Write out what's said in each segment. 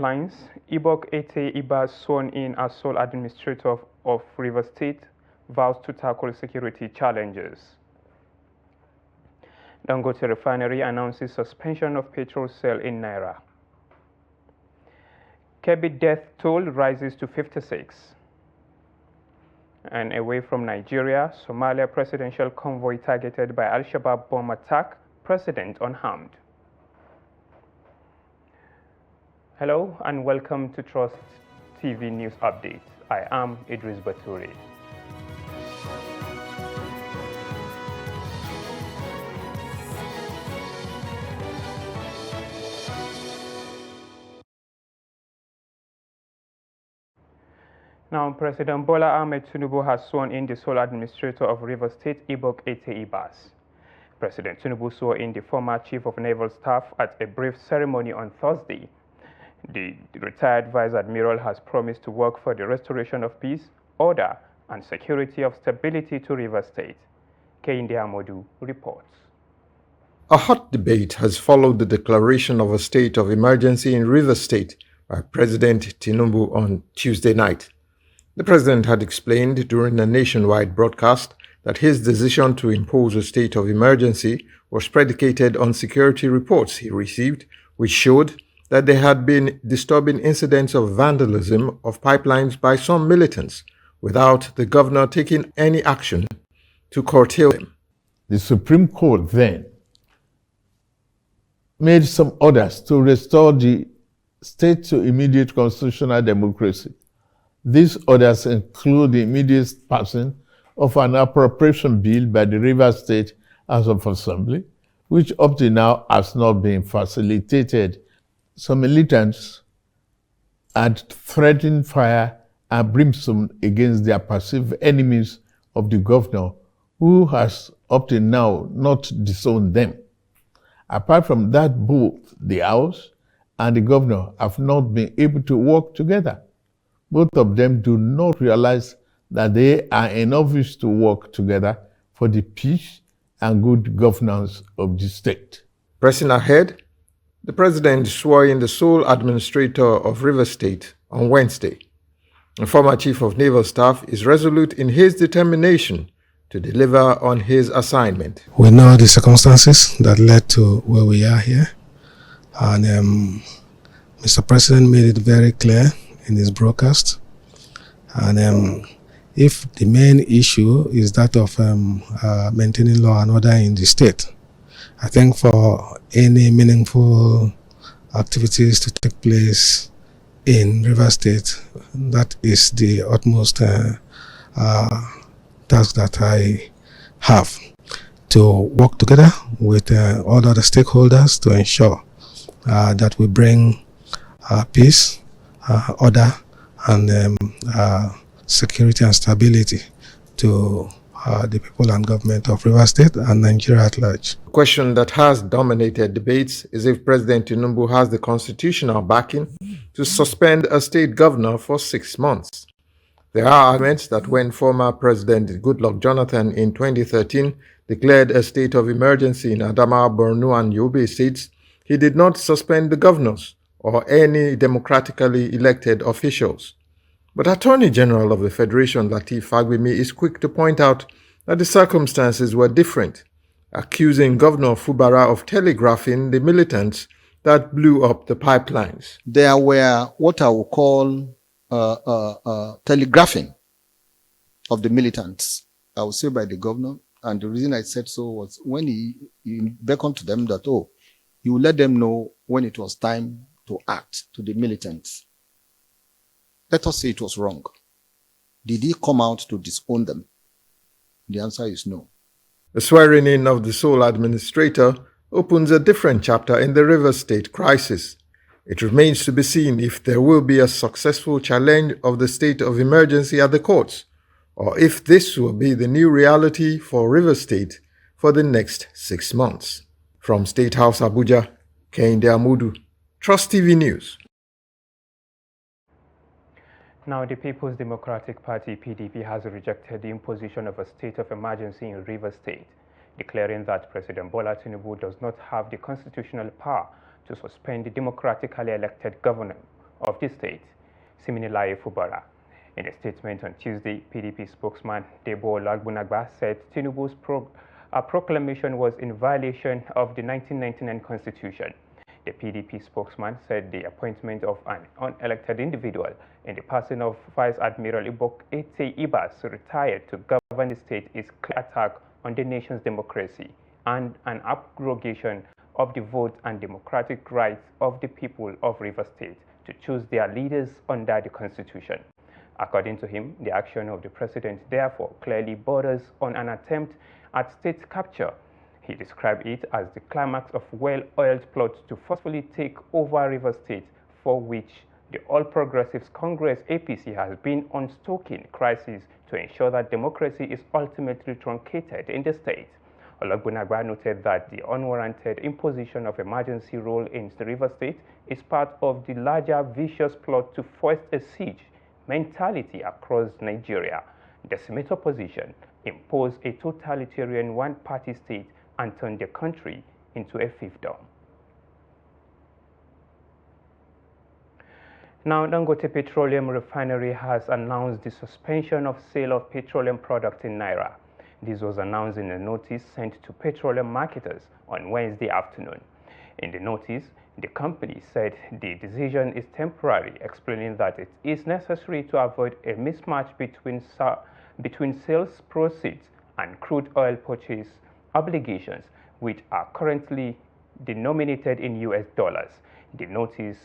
Lines, Ibok Ete Iba, sworn in as sole administrator of Rivers State, vows to tackle security challenges. Dangote Refinery announces suspension of petrol sale in Naira. Kebbi death toll rises to 56. And away from Nigeria, Somalia presidential convoy targeted by Al-Shabaab bomb attack, president unharmed. Hello and welcome to Trust TV News Update. I am Idris Baturi. Now, President Bola Ahmed Tinubu has sworn in the sole administrator of Rivers State, Ibok Ete Ibas. President Tinubu swore in the former Chief of Naval Staff at a brief ceremony on Thursday. The retired Vice Admiral has promised to work for the restoration of peace, order, and security of stability to Rivers State. Kehinde Amodu reports. A hot debate has followed the declaration of a state of emergency in Rivers State by President Tinubu on Tuesday night. The president had explained during a nationwide broadcast that his decision to impose a state of emergency was predicated on security reports he received, which showed that there had been disturbing incidents of vandalism of pipelines by some militants, without the governor taking any action to curtail them. The Supreme Court then made some orders to restore the state to immediate constitutional democracy. These orders include the immediate passing of an appropriation bill by the Rivers State House of Assembly, which up to now has not been facilitated. Some militants had threatened fire and brimstone against their perceived enemies of the governor, who has up to now not disowned them. Apart from that, both the House and the governor have not been able to work together. Both of them do not realize that they are in office to work together for the peace and good governance of the state. Pressing ahead, the president swore in the sole administrator of Rivers State on Wednesday. The former Chief of Naval Staff is resolute in his determination to deliver on his assignment. We know the circumstances that led to where we are here, and Mr. President made it very clear in his broadcast. And if the main issue is that of maintaining law and order in the state, I think for any meaningful activities to take place in Rivers State, that is the utmost task that I have, to work together with all other stakeholders to ensure that we bring peace, order, and security and stability to the people and government of Rivers State and Nigeria at large. The question that has dominated debates is if President Tinubu has the constitutional backing to suspend a state governor for 6 months. There are arguments that when former President Goodluck Jonathan in 2013 declared a state of emergency in Adamawa, Borno, and Yobe states, he did not suspend the governors or any democratically elected officials. But Attorney General of the Federation, Lateef Fagbemi, is quick to point out that the circumstances were different, accusing Governor Fubara of telegraphing the militants that blew up the pipelines. There were what I would call telegraphing of the militants, I would say by the governor. And the reason I said so was when he beckoned to them that, he would let them know when it was time to act, to the militants. Let us say it was wrong. Did he come out to disown them? The answer is no. The swearing in of the sole administrator opens a different chapter in the Rivers State crisis. It remains to be seen if there will be a successful challenge of the state of emergency at the courts, or if this will be the new reality for Rivers State for the next 6 months. From State House Abuja, Kehinde Amodu, Trust TV News. Now, the People's Democratic Party, PDP, has rejected the imposition of a state of emergency in Rivers State, declaring that President Bola Tinubu does not have the constitutional power to suspend the democratically elected governor of the state, Siminalayi Fubara. In a statement on Tuesday, PDP spokesman Debo Olagbunagba said Tinubu's proclamation was in violation of the 1999 constitution. The PDP spokesman said the appointment of an unelected individual in the person of Vice Admiral Ibok Ete Ibas, retired, to govern the state is a clear attack on the nation's democracy and an abrogation of the vote and democratic rights of the people of Rivers State to choose their leaders under the constitution. According to him, the action of the president therefore clearly borders on an attempt at state capture. He described it as the climax of well-oiled plots to forcefully take over Rivers State, for which the All Progressives Congress APC has been on stoking crisis to ensure that democracy is ultimately truncated in the state. Olagbunagba noted that the unwarranted imposition of emergency rule in the Rivers State is part of the larger vicious plot to foist a siege mentality across Nigeria, decimate opposition, impose a totalitarian one-party state, and turn the country into a fiefdom. Now, Dangote Petroleum Refinery has announced the suspension of sale of petroleum products in Naira. This was announced in a notice sent to petroleum marketers on Wednesday afternoon. In the notice, the company said the decision is temporary, explaining that it is necessary to avoid a mismatch between sales proceeds and crude oil purchase obligations, which are currently denominated in US dollars. The notice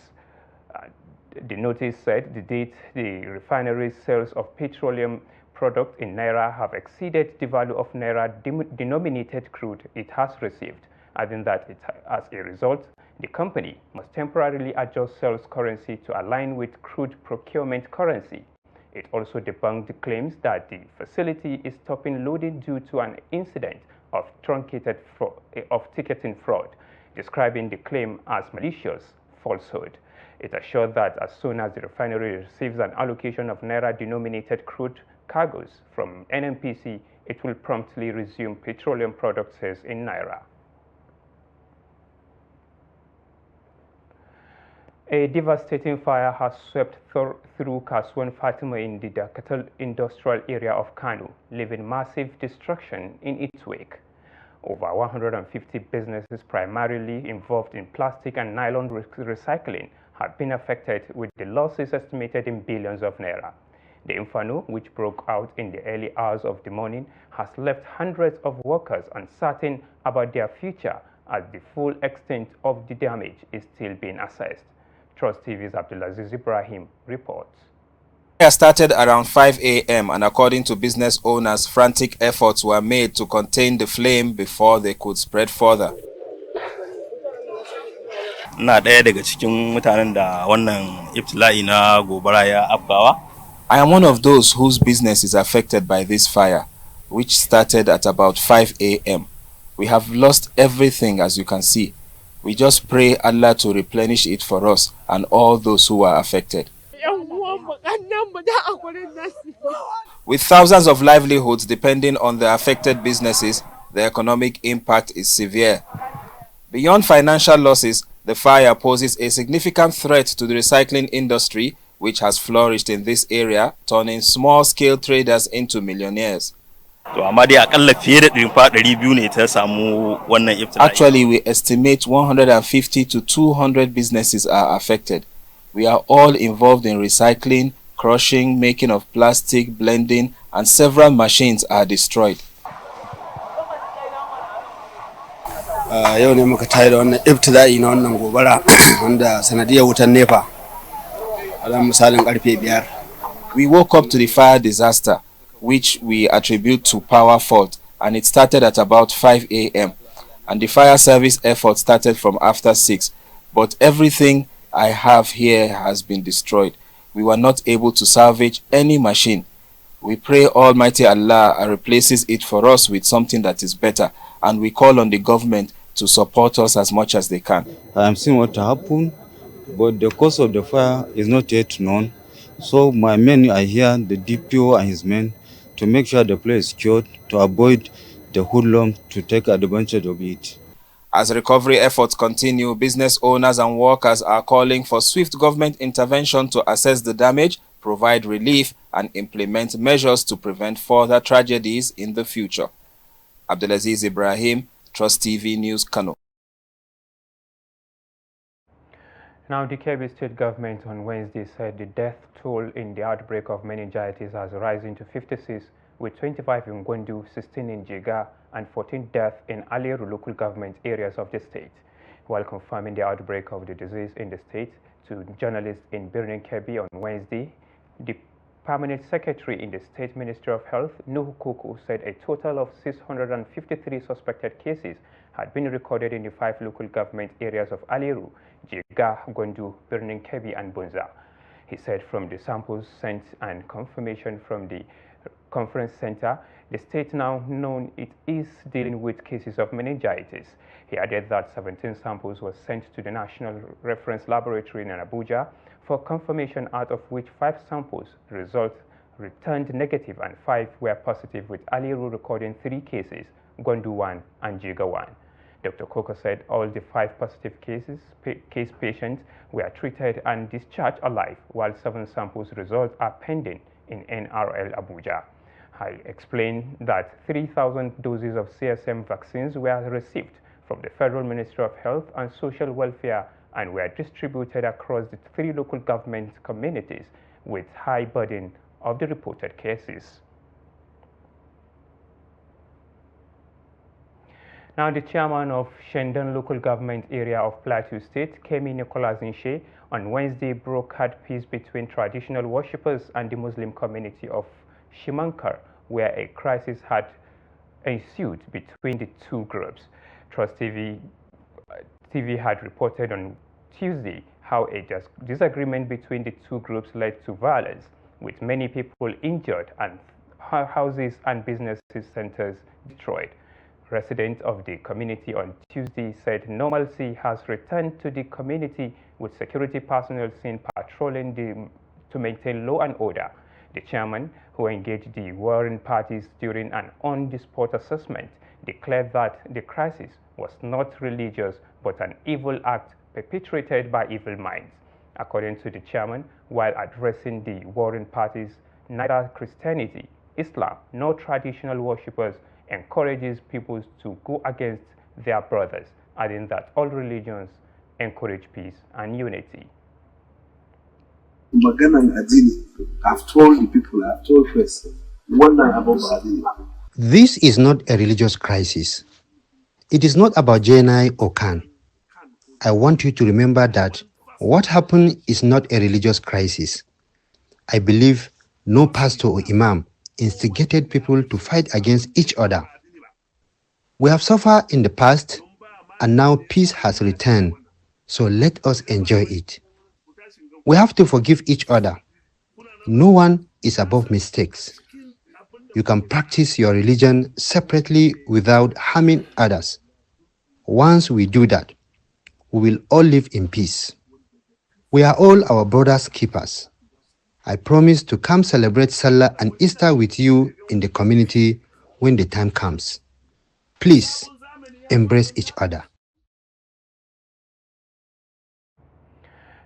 said the date the refinery's sales of petroleum products in Naira have exceeded the value of Naira denominated crude it has received, adding that as a result, the company must temporarily adjust sales currency to align with crude procurement currency. It also debunked the claims that the facility is stopping loading due to an incident of ticketing fraud, describing the claim as malicious falsehood. It assured that as soon as the refinery receives an allocation of Naira-denominated crude cargoes from NNPC, it will promptly resume petroleum product sales in Naira. A devastating fire has swept through Kasuan Fatima in the Dakatal industrial area of Kano, leaving massive destruction in its wake. Over 150 businesses primarily involved in plastic and nylon recycling have been affected, with the losses estimated in billions of naira. The inferno, which broke out in the early hours of the morning, has left hundreds of workers uncertain about their future, as the full extent of the damage is still being assessed. Trust TV's Abdulaziz Ibrahim reports. Fire started around 5 a.m. and according to business owners, frantic efforts were made to contain the flame before they could spread further. I am one of those whose business is affected by this fire, which started at about 5 a.m. We have lost everything, as you can see. We just pray Allah to replenish it for us and all those who are affected. With thousands of livelihoods depending on the affected businesses, the economic impact is severe. Beyond financial losses, the fire poses a significant threat to the recycling industry, which has flourished in this area, turning small-scale traders into millionaires. Actually, we estimate 150 to 200 businesses are affected. We are all involved in recycling, crushing, making of plastic, blending, and several machines are destroyed. We woke up to the fire disaster, which we attribute to power fault, and it started at about 5 a.m. and the fire service effort started from after 6, but everything I have here has been destroyed. We were not able to salvage any machine. We pray Almighty Allah replaces it for us with something that is better, and we call on the government to support us as much as they can. I am seeing what happened, but the cause of the fire is not yet known. So my men are here, the DPO and his men, to make sure the place is secured, to avoid the hoodlum to take advantage of it. As recovery efforts continue, business owners and workers are calling for swift government intervention to assess the damage, provide relief, and implement measures to prevent further tragedies in the future. Abdulaziz Ibrahim, Trust TV News, Kano. Now, the Kebbi State government on Wednesday said the death toll in the outbreak of meningitis has risen to 56, with 25 in Gwandu, 16 in Jiga, and 14 deaths in Aliru local government areas of the state. While confirming the outbreak of the disease in the state to journalists in Birnin Kebbi on Wednesday, the Permanent Secretary in the State Ministry of Health, Nuhu Koko, said a total of 653 suspected cases had been recorded in the 5 local government areas of Aliru, Jiga, Gwandu, Birnin Kebbi, and Bunza. He said from the samples sent and confirmation from the conference center, the state now known it is dealing with cases of meningitis. He added that 17 samples were sent to the National Reference Laboratory in Abuja for confirmation, out of which 5 samples results returned negative and 5 were positive, with Aliru recording 3 cases, Gwandu 1 and Jiga 1. Dr. Koko said all the 5 positive case patients were treated and discharged alive, while 7 samples results are pending in NRL Abuja. I explained that 3,000 doses of CSM vaccines were received from the Federal Ministry of Health and Social Welfare and were distributed across the 3 local government communities with high burden of the reported cases. Now, the chairman of Shendon local government area of Plateau State, Kemi Nicholas Nshe, on Wednesday brokered peace between traditional worshippers and the Muslim community of Shimankar, where a crisis had ensued between the 2 groups. Trust TV had reported on Tuesday how a disagreement between the 2 groups led to violence, with many people injured and houses and businesses centers destroyed. Residents of the community on Tuesday said normalcy has returned to the community, with security personnel seen patrolling to maintain law and order. The chairman, who engaged the warring parties during an on-the-spot assessment, declared that the crisis was not religious but an evil act perpetrated by evil minds. According to the chairman, while addressing the warring parties, neither Christianity, Islam, nor traditional worshippers encourages people to go against their brothers, adding that all religions encourage peace and unity. I've told the people, I've told first, one night about Adini. This is not a religious crisis. It is not about JNI or Khan. I want you to remember that what happened is not a religious crisis. I believe no pastor or imam instigated people to fight against each other. We have suffered in the past, and now peace has returned, so let us enjoy it. We have to forgive each other. No one is above mistakes. You can practice your religion separately without harming others. Once we do that, we will all live in peace. We are all our brother's keepers. I promise to come celebrate Salah and Easter with you in the community when the time comes. Please embrace each other.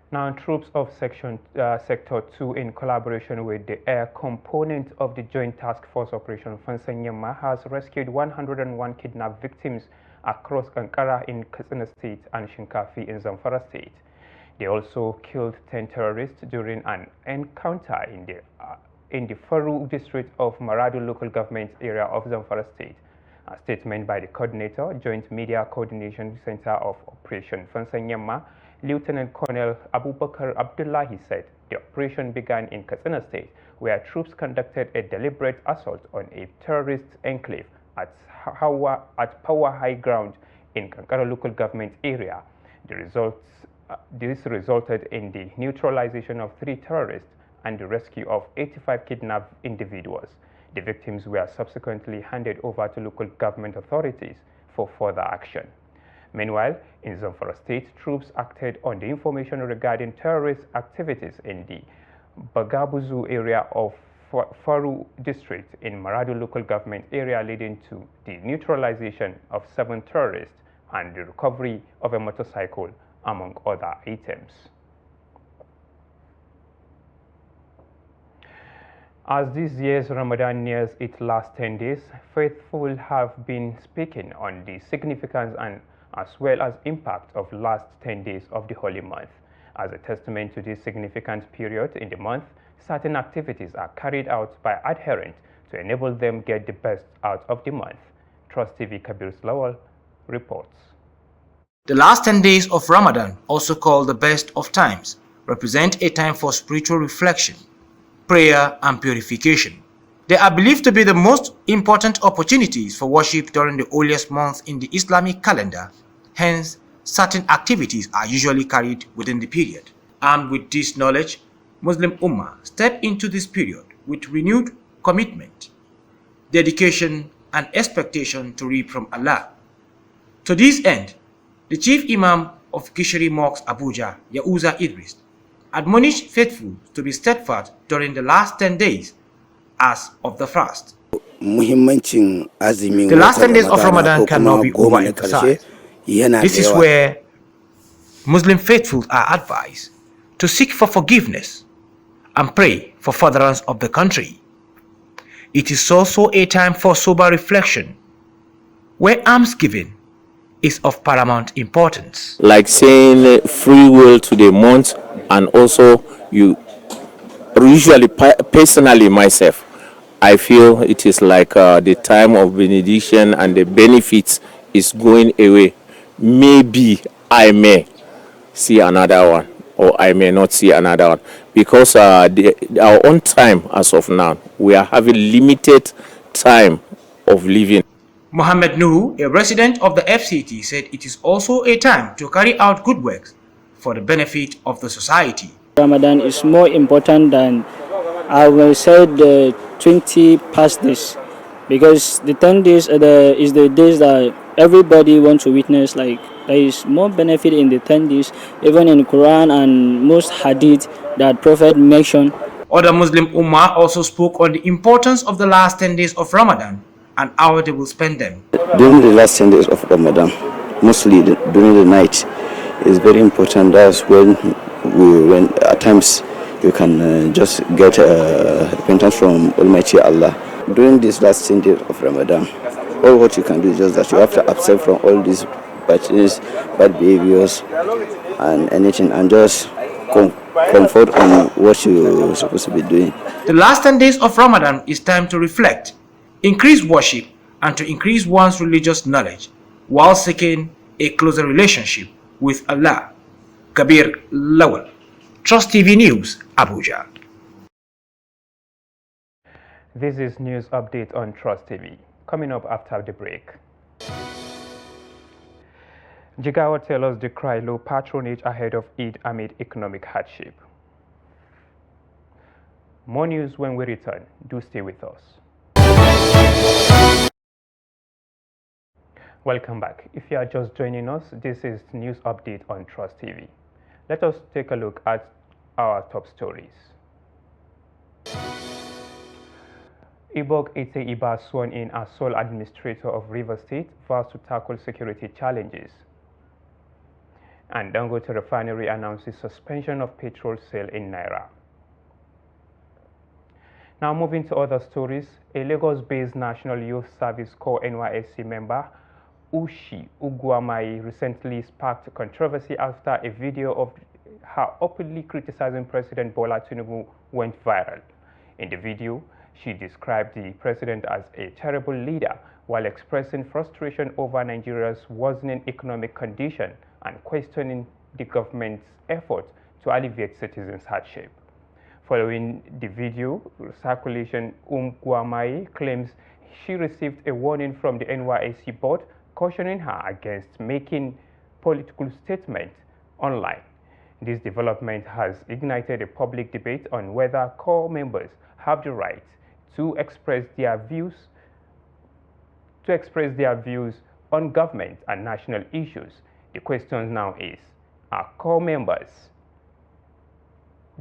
Now, troops of Sector 2, in collaboration with the air component of the Joint Task Force Operation Fansanyama, has rescued 101 kidnapped victims across Kankara in Katsina State and Shinkafi in Zamfara State. They also killed 10 terrorists during an encounter in the Faru district of Maradu local government area of Zamfara State. A statement by the coordinator, Joint Media Coordination Center of Operation Fansanyama, Lieutenant Colonel Abubakar Abdullahi, said the operation began in Katsina State, where troops conducted a deliberate assault on a terrorist enclave at Power High Ground in Kankara local government area. This resulted in the neutralization of 3 terrorists and the rescue of 85 kidnapped individuals. The victims were subsequently handed over to local government authorities for further action. Meanwhile, in Zamfara State, troops acted on the information regarding terrorist activities in the Bagabuzu area of Faru district in Maradu local government area, leading to the neutralization of 7 terrorists and the recovery of a motorcycle, among other items. As this year's Ramadan nears its last 10 days, faithful have been speaking on the significance and as well as impact of last 10 days of the holy month. As a testament to this significant period in the month, certain activities are carried out by adherents to enable them get the best out of the month. Trust TV Kabir Lawal reports. The last 10 days of Ramadan, also called the best of times, represent a time for spiritual reflection, prayer and purification. They are believed to be the most important opportunities for worship during the holiest month in the Islamic calendar. Hence, certain activities are usually carried within the period. Armed with this knowledge, Muslim Ummah step into this period with renewed commitment, dedication and expectation to reap from Allah. To this end, the Chief Imam of Kishri Mosque Abuja, Yahuza Idris, admonished faithful to be steadfast during the last 10 days as of the fast. The last 10 days of Ramadan cannot be overemphasized. This is where Muslim faithful are advised to seek for forgiveness and pray for furtherance of the country. It is also a time for sober reflection, where almsgiving is of paramount importance. Like saying free will to the month, and also you usually personally myself, I feel it is like the time of benediction and the benefits is going away. Maybe I may see another one, or I may not see another one, because our own time as of now, we are having limited time of living. Mohammed Nuhu, a resident of the FCT, said it is also a time to carry out good works for the benefit of the society. Ramadan is more important than, I will say, the 20 past days, because the 10 days is the days that everybody wants to witness. Like, there is more benefit in the 10 days, even in Quran and most hadith that Prophet mentioned. Other Muslim Ummah also spoke on the importance of the last 10 days of Ramadan and how they will spend them. During the last 10 days of Ramadan, mostly during the night, is very important. That's when at times you can just get repentance from Almighty Allah. During this last 10 days of Ramadan, all what you can do is just that you have to abstain from all these bad behaviors and anything, and just comfort on what you're supposed to be doing. The last 10 days of Ramadan is time to reflect, increase worship, and to increase one's religious knowledge while seeking a closer relationship with Allah. Kabir Lawal, Trust TV News, Abuja. This is news update on Trust TV. Coming up after the break. Jigawa tailors decry low patronage ahead of Eid amid economic hardship. More news when we return. Do stay with us. Welcome back. If you are just joining us, this is news update on Trust TV. Let us take a look at our top stories. Ibok Ete-Iba sworn in as sole administrator of Rivers State vows to tackle security challenges. And Dangote Refinery announces suspension of petrol sale in Naira. Now moving to other stories, a Lagos-based National Youth Service Corps NYSC member, Ushi Ugwamai, recently sparked controversy after a video of her openly criticizing President Bola Tinubu went viral. In the video, she described the president as a terrible leader while expressing frustration over Nigeria's worsening economic condition and questioning the government's effort to alleviate citizens' hardship. Following the video circulation, Ugwamai claims she received a warning from the NYSC board cautioning her against making political statements online. This development has ignited a public debate on whether corps members have the right to express their views on government and national issues. The question now is, are corps members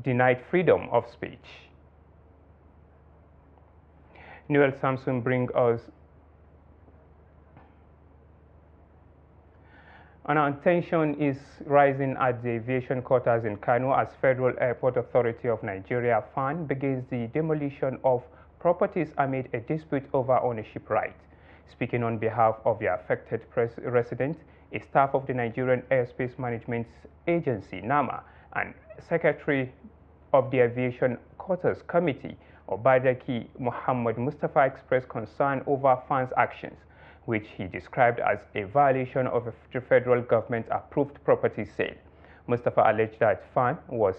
denied freedom of speech? Noel Samson brings us And tension is rising at the aviation quarters in Kano as Federal Airport Authority of Nigeria FAN begins the demolition of properties amid a dispute over ownership rights. Speaking on behalf of the affected residents, a staff of the Nigerian Airspace Management Agency, NAMA, and Secretary of the Aviation Quarters Committee, Obadaki Muhammad Mustafa, expressed concern over FAN's actions, which he described as a violation of a federal government-approved property sale. Mustafa alleged that FAN was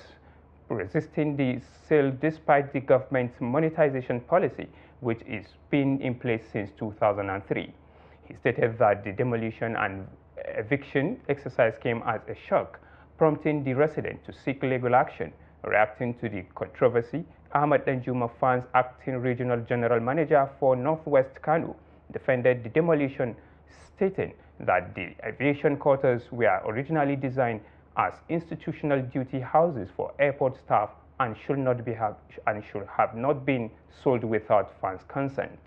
resisting the sale despite the government's monetization policy, which has been in place since 2003. He stated that the demolition and eviction exercise came as a shock, prompting the resident to seek legal action. Reacting to the controversy, Ahmad Danjuma, FAN's acting regional general manager for Northwest Kano, defended the demolition, stating that the aviation quarters were originally designed as institutional duty houses for airport staff and should have not been sold without FAN's consent.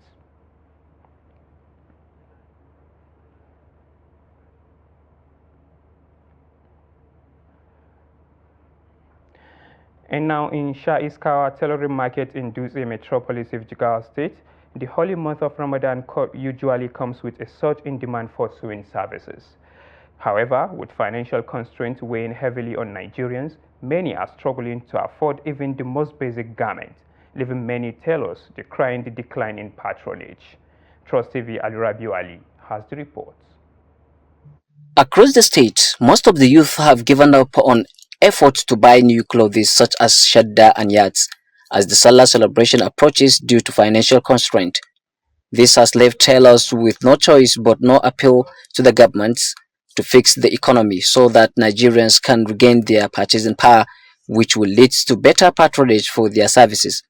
And now in Shah Iskawa tailoring market in Dutse metropolis of Jigawa State, the holy month of Ramadan usually comes with a surge in demand for sewing services. However, with financial constraints weighing heavily on Nigerians, many are struggling to afford even the most basic garment, leaving many tailors decrying the decline in patronage. Trust TV Alurabiu Ali has the report. Across the state, most of the youth have given up on efforts to buy new clothes such as shadda and yats as the Salah celebration approaches due to financial constraint. This has left tailors with no choice but no appeal to the governments to fix the economy so that Nigerians can regain their purchasing power, which will lead to better patronage for their services.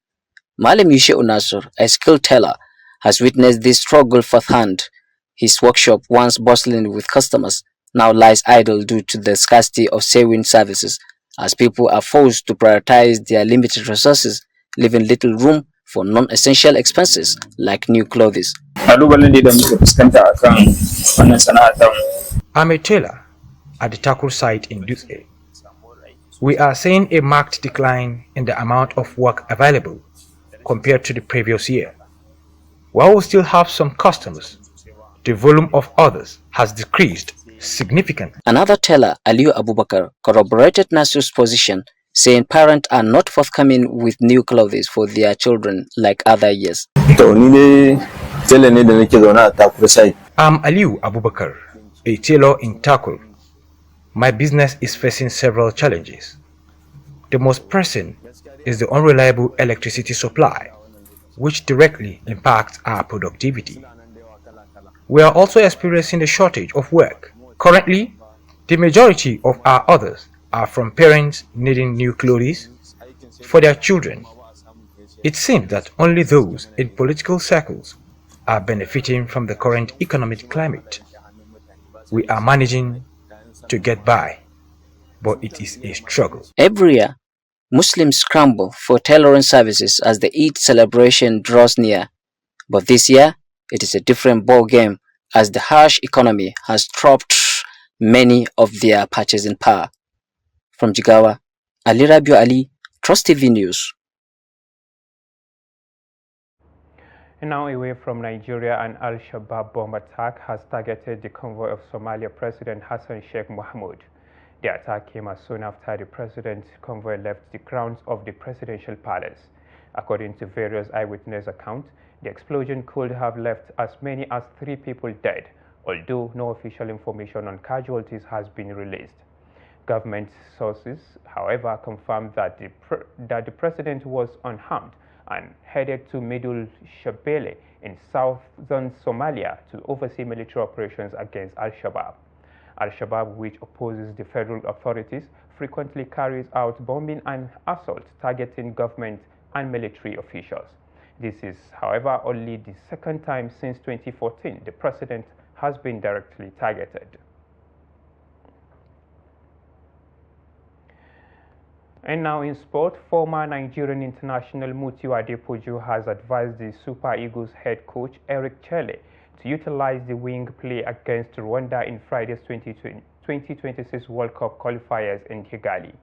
Malam Yushe Unasur, a skilled tailor, has witnessed this struggle firsthand. His workshop, once bustling with customers, now lies idle due to the scarcity of sewing services, as people are forced to prioritize their limited resources, leaving little room for non-essential expenses like new clothes. I'm a tailor at the Takur site in Dutse. We are seeing a marked decline in the amount of work available compared to the previous year. While we still have some customers, the volume of others has decreased significantly. Another tailor, Aliyu Abubakar, corroborated Nasir's position, saying parents are not forthcoming with new clothes for their children like other years. I'm Aliyu Abubakar, a tailor in Takur. My business is facing several challenges. The most pressing is the unreliable electricity supply, which directly impacts our productivity. We are also experiencing a shortage of work. Currently, the majority of our orders are from parents needing new clothes for their children. It seems that only those in political circles are benefiting from the current economic climate. We are managing to get by, but it is a struggle. Every year, Muslims scramble for tailoring services as the Eid celebration draws near. But this year, it is a different ball game as the harsh economy has dropped many of their purchasing power. From Jigawa, Alurabiu Ali, Trust TV News. And now away from Nigeria, an Al-Shabaab bomb attack has targeted the convoy of Somalia President Hassan Sheikh Mohamud. The attack came as soon after the president's convoy left the grounds of the presidential palace. According to various eyewitness accounts, the explosion could have left as many as 3 people dead, although no official information on casualties has been released. Government sources, however, confirmed that the president was unharmed and headed to Middle Shabelle in southern Somalia to oversee military operations against Al-Shabaab. Al-Shabaab, which opposes the federal authorities, frequently carries out bombing and assaults targeting government and military officials. This is, however, only the second time since 2014 the president has been directly targeted. And now in sport, former Nigerian international Mutiu Adepoju has advised the Super Eagles head coach Eric Chelle to utilize the wing play against Rwanda in Friday's 20 2026 World Cup qualifiers in Kigali.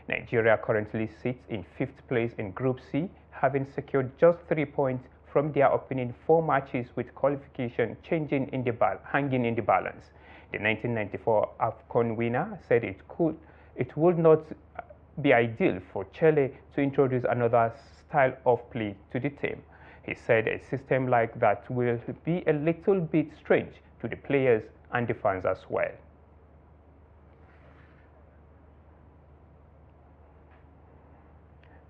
Nigeria currently sits in 5th place in Group C, having secured just 3 points from their opening 4 matches, with qualification hanging in the balance. The 1994 AFCON winner said it would not be ideal for Chile to introduce another style of play to the team. He said a system like that will be a little bit strange to the players and the fans as well.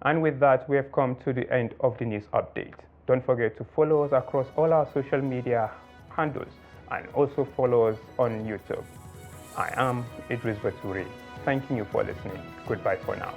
And with that, we have come to the end of the news update. Don't forget to follow us across all our social media handles and also follow us on YouTube. I am Idris Bature, thanking you for listening. Goodbye for now.